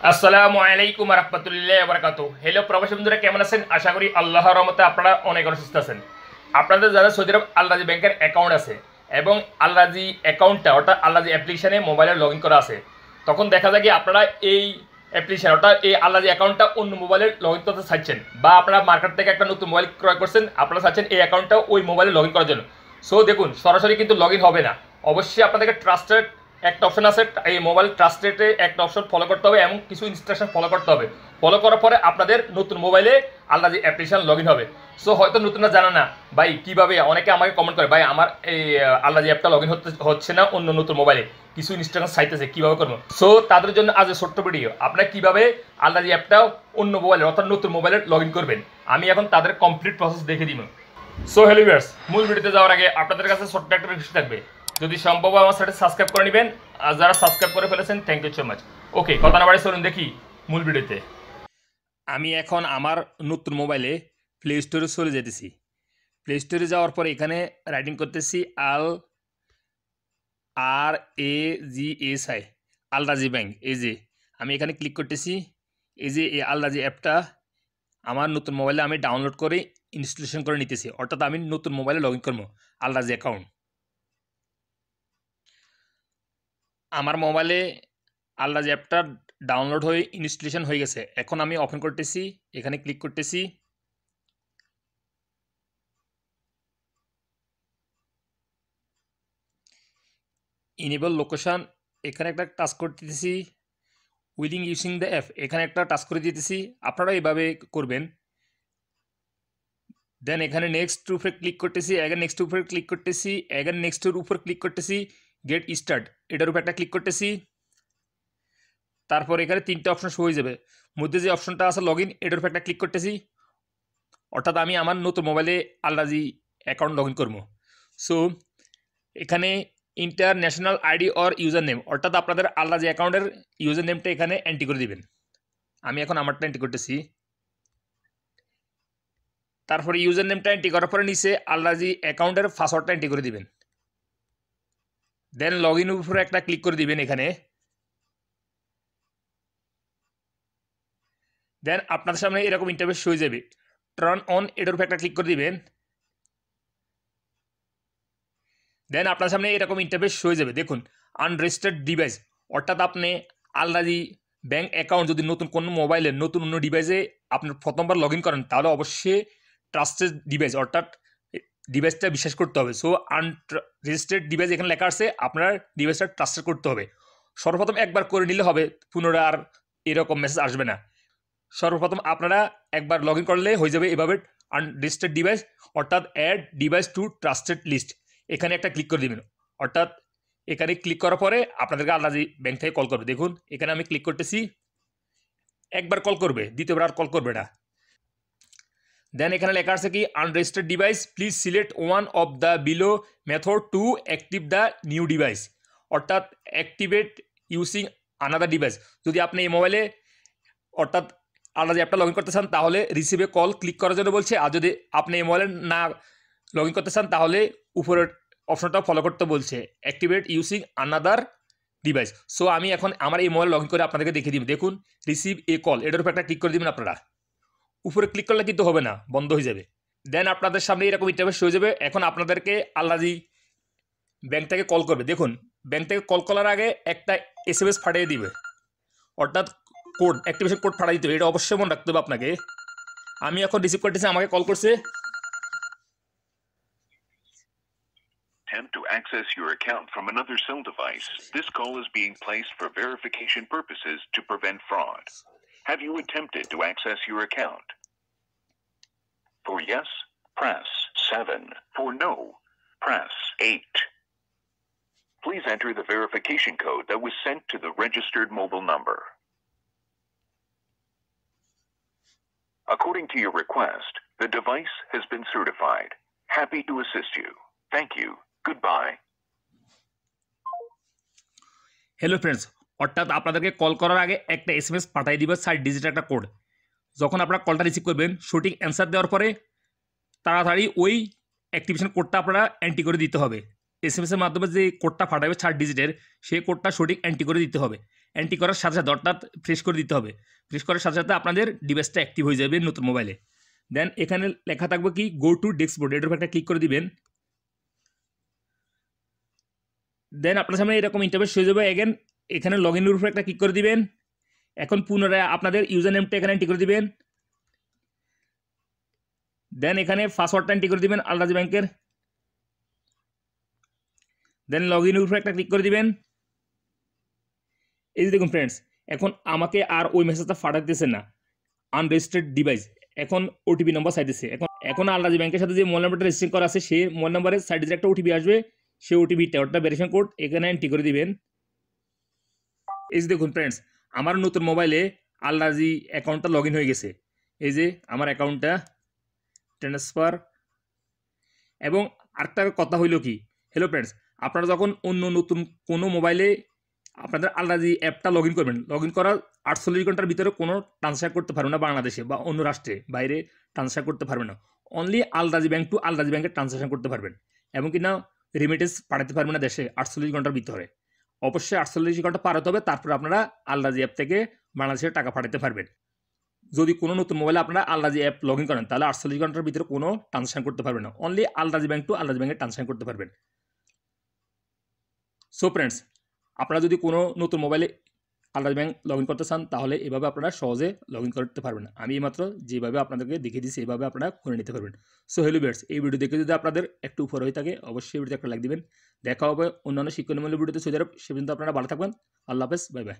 আসসালামু আলাইকুম রহমতুল্লাহ বরকাতু। হ্যালো প্রবাসী বন্ধুরা, কেমন আছেন? আশা করি আল্লাহর রহমতে আপনারা অনেক সুস্থ আছেন। আপনাদের যারা সৌদি আরব আল-রাজি ব্যাংকের অ্যাকাউন্ট আছে এবং আল-রাজি অ্যাকাউন্টটা অর্থাৎ আল-রাজি অ্যাপ্লিকেশনে মোবাইলে লগ ইন করা আছে, তখন দেখা যায় কি আপনারা এই অ্যাপ্লিকেশন অর্থাৎ এই আল-রাজি অ্যাকাউন্টটা অন্য মোবাইলে লগ ইন করতে চাচ্ছেন, বা আপনারা মার্কেট থেকে একটা নতুন মোবাইল ক্রয় করছেন, আপনারা চাচ্ছেন এই অ্যাকাউন্টটা ওই মোবাইলে লগ ইন করার জন্য। সো দেখুন, সরাসরি কিন্তু লগ ইন হবে না। অবশ্যই আপনাদেরকে ট্রাস্টেড একটা অপশন আছে, এই মোবাইল ট্রাস্টেডে একটা অপশন ফলো করতে হবে এবং কিছু ইনস্ট্রাকশন ফলো করতে হবে। ফলো করার পরে আপনাদের নতুন মোবাইলে আল-রাজি অ্যাপ্লিকেশন লগ ইন হবে। সো হয়তো নতুনরা জানা না ভাই কীভাবে, অনেকে আমাকে কমেন্ট করে ভাই আমার এই আল-রাজি অ্যাপটা লগ ইন হচ্ছে না অন্য নতুন মোবাইলে, কিছু ইনস্ট্রাকশন চাইতেছে কীভাবে করবো। সো তাদের জন্য আজ ছোট্ট ভিডিও, আপনারা কীভাবে আল-রাজি অ্যাপটা অন্য মোবাইলে অর্থাৎ নতুন মোবাইলে লগ ইন করবেন, আমি এখন তাদের কমপ্লিট প্রসেস দেখে দিব। সো হ্যালো ভিউয়ার্স, মূল ভিডিওতে যাওয়ার আগে আপনাদের কাছে ছোট্ট একটা রিকোয়েস্ট থাকবে, যদি সম্ভব আমার সাথে সাবস্ক্রাইব করে নেবেন। আর যারা সাবস্ক্রাইব করে ফেলেছেন, থ্যাংক ইউ সো মাচ। ওকে, কথা না বাড়ি চলুন দেখি মূল ভিডিওতে। আমি এখন আমার নতুন মোবাইলে প্লে স্টোরে চলে যেতেছি। প্লে স্টোরে যাওয়ার পরে এখানে রাইটিং করতেছি RAGSI আল-রাজি ব্যাংক। এই যে আমি এখানে ক্লিক করতেছি। এই যে এই আল-রাজি অ্যাপটা আমার নতুন মোবাইলে আমি ডাউনলোড করে ইনস্টলেশন করে নিতেছি, অর্থাৎ আমি নতুন মোবাইলে লগ ইন করবো আল-রাজি অ্যাকাউন্ট। আমার মোবাইলে আল-রাজি অ্যাপটা ডাউনলোড হয়ে ইনস্টলেশন হয়ে গেছে। এখন আমি ওপেন করতেছি, এখানে ক্লিক করতেছি। ইনেবল লোকেশন, এখানে একটা টাচ করে দিতেছি। উইলিং ইউজিং দ্য অ্যাপ, এখানে একটা টাচ করে দিতেছি। আপনারা এইভাবে করবেন। দেন এখানে নেক্সট উপরে ক্লিক করতেছি, এগেন নেক্সট উপরে ক্লিক করতেছি, এগেন নেক্সটের উপর ক্লিক করতেছি। গেট স্টার্ট এটার উপর একটা ক্লিক করতেছি। তারপর এখানে তিনটা অপশন শো হয়ে যাবে। মধ্যে যে অপশনটা আছে লগ ইন, এটার উপর একটা ক্লিক করতেছি, অর্থাৎ আমি আমার নতুন মোবাইলে আল-রাজি অ্যাকাউন্ট লগ ইন করবো। সো এখানে international ID or user name, অর্থাৎ আপনাদের আল-রাজি অ্যাকাউন্টের ইউজার নেমটা এখানে এন্ট্রি করে দিবেন। আমি এখন আমারটা এন্ট্রি করতেছি। তারপরে ইউজার নেমটা এন্ট্রি করার পরে নিচে আল-রাজি অ্যাকাউন্টের পাসওয়ার্ডটা এন্ট্রি করে দিবেন। দেন লগ ইনের উপরে একটা ক্লিক করে দিবেন এখানে। দেন আপনাদের সামনে এরকম ইন্টারফেস হয়ে যাবে। টার্ন অন এটার উপরে একটা ক্লিক করে দিবেন। দেন আপনার সামনে এরকম ইন্টারফেস হয়ে যাবে। দেখুন, আনরেজিস্টার্ড ডিভাইস, অর্থাৎ আপনি আল-রাজি ব্যাংক অ্যাকাউন্ট যদি নতুন কোনো মোবাইলে নতুন অন্য ডিভাইসে আপনার প্রথমবার লগ ইন করেন, তাহলে অবশ্যই ট্রাস্টেড ডিভাইস অর্থাৎ ডিভাইসটা বিশ্বাস করতে হবে। সো আনরেজিস্টার্ড ডিভাইস এখানে লেখা আছে, আপনার ডিভাইসটা ট্রাস্টেড করতে হবে। সর্বপ্রথম একবার করে নিলে হবে, পুনরায় আর এরকম মেসেজ আসবে না। সর্বপ্রথম আপনারা একবার লগ ইন করলে হয়ে যাবে এভাবে আনরেজিস্টার্ড ডিভাইস, অর্থাৎ add device to trusted list, এখানে একটা ক্লিক করে দিবেন। অর্থাৎ এখানে ক্লিক করার পরে আপনাদেরকে আল-রাজি ব্যাংক থেকে কল করবে। দেখুন এখানে আমি ক্লিক করতেছি, একবার কল করবে, দ্বিতীয়বার আর কল করবে না। দেন এখানে লেখা আছে কি, unregistered device please select one of the below method to active the new device, অর্থাৎ অ্যাক্টিভেট ইউজিং আনাদার ডিভাইস। যদি আপনি এই মোবাইলে অর্থাৎ আল-রাজি অ্যাপটা লগ ইন করতে চান, তাহলে রিসিভে কল ক্লিক করার জন্য বলছে। আর যদি আপনি এই মোবাইলে না লগ ইন করতে চান, তাহলে উপরের অপশনটা ফলো করতে বলছে, activate using another device. So আমি এখন আমার এই মোবাইল লগ ইন করে আপনাদেরকে দেখিয়ে দিব। দেখুন, রিসিভ এ কল এটার উপর একটা ক্লিক করে দিবেন। আপনারা উপরে ক্লিক করলে কিন্তু হবে না, বন্ধ হয়ে যাবে। দেন আপনাদের সামনে এরকম ইন্টারফেস হয়ে যাবে। এখন আপনাদেরকে আল-রাজি ব্যাংক থেকে কল করবে। দেখুন, ব্যাংক থেকে কল করার আগে একটা SMS পাঠিয়ে দিবে, অর্থাৎ কোড, অ্যাক্টিভেশন কোড পাঠিয়ে দিতে হবে। এটা অবশ্যই মনে রাখতে হবে আপনাকে। আমি এখন রিসিভ করতেছি, আমাকে কল করছে। Attempt to access your account from another cell device. This call is being placed for verification purposes to prevent fraud. Have you attempted to access your account? For yes, press 7. For no, press 8. Please enter the verification code that was sent to the registered mobile number. According to your request, the device has been certified. Happy to assist you. Thank you. Goodbye. Hello friends, অর্থাৎ আপনাদেরকে call করার আগে একটা SMS পাঠিয়ে দিবে 60 ডিজিটের একটা code. যখন আপনারা কলটা রিসিভ করবেন, সঠিক অ্যান্সার দেওয়ার পরে তাড়াতাড়ি ওই অ্যাক্টিভেশন কোডটা আপনারা এন্ট্রি করে দিতে হবে। SMS এর মাধ্যমে যে কোডটা পাঠাবে 60 ডিজিটের, সেই কোডটা সঠিক এন্ট্রি করে দিতে হবে। এন্ট্রি করার সাথে সাথে অর্থাৎ ফ্রেশ করে দিতে হবে। ফ্রেশ করার সাথে সাথে আপনাদের ডিভাইসটা অ্যাক্টিভ হয়ে যাবে নতুন মোবাইলে। দেন এখানে লেখা থাকবে কি গো টু ডেস্কবোর্ড, এটার উপর একটা ক্লিক করে দিবেন। দেন আপনার সামনে এরকম ইন্টারফেস হয়ে যাবে। এগেন এখানে লগ ইনের উপর একটা ক্লিক করে দিবেন। এখন পুনরায় আপনাদের ইউজার নেমটা এখানে এন্ট্রি করে দিবেন। দেন এখানে পাসওয়ার্ডটা এন্ট্রি করে দিবেন আল রাজি ব্যাংকের। দেন লগ ইনের উপর একটা ক্লিক করে দিবেন। এই যে দেখুন ফ্রেন্ডস, এখন আমাকে আর ওই মেসেজটা পাঠাতেছে না, আনরেজিস্টার্ড ডিভাইস। এখন ওটিপি নাম্বার চাইতেছে। এখন আল রাজি ব্যাংকের সাথে যে মোবাইল নাম্বারটা রেজিস্ট্রেশন করা আছে সেই মোবাইল নাম্বারের সাইডে যে একটা ওটিপি আসবে, সেই ওটিপিটা অর্থাৎ ভেরিফিকেশন কোড এখানে এন্ট্রি করে দিবেন। এই যে দেখুন ফ্রেন্ডস, আমার নতুন মোবাইলে আল রাজি অ্যাকাউন্টটা লগ ইন হয়ে গেছে। এই যে আমার অ্যাকাউন্টটা ট্রান্সফার। এবং আরেকটা কথা হইল কি, হ্যালো ফ্রেন্ডস, আপনারা যখন অন্য নতুন কোনো মোবাইলে আপনাদের আল রাজি অ্যাপটা লগ ইন করবেন, লগ ইন করার 48 ঘন্টার ভিতরে কোনো ট্রান্সফার করতে পারবেন না বাংলাদেশে বা অন্য রাষ্ট্রে বাইরে ট্রান্সফার করতে পারবেন না। অনলি আল রাজি ব্যাংক টু আল রাজি ব্যাংকে ট্রান্সফার করতে পারবেন এবং কিনা রেমিটেন্স পাঠাতে পারবেন না দেশে 48 ঘন্টার ভিতরে। অবশ্যই 48 ঘন্টা পার হতে হবে, তারপর আপনারা আল রাজি অ্যাপ থেকে বাংলাদেশে টাকা পাঠাতে পারবেন। যদি কোনো নতুন মোবাইলে আপনারা আল রাজি অ্যাপ লগ ইন করেন তাহলে 48 ঘন্টার ভিতরে কোনো ট্রান্সফার করতে পারবেন না, অনলি আল রাজি ব্যাংক টু আল রাজি ব্যাংকে ট্রান্সফার করতে পারবেন। সো ফ্রেন্ডস, আপনারা যদি কোনো নতুন মোবাইলে আল রাজি ব্যাংক লগ ইন করতে চান তাহলে এভাবে আপনারা সহজে লগ ইন করতে পারবেন। আমি মাত্র যেভাবে আপনাদেরকে দেখিয়ে দিচ্ছি এইভাবে আপনারা করে নিতে পারবেন। সো হ্যালো ভিউয়ার্স, এই ভিডিও দেখে যদি আপনাদের একটু উপর হয়ে থাকে অবশ্যই ভিডিওতে একটা লাইক দিবেন। দেখা হবে অন্যান্য শিক্ষণীয় ভিডিওতে। সৌদি আরব, সে পর্যন্ত আপনারা ভালো থাকবেন। আল্লাহ হাফেজ, বাই বাই।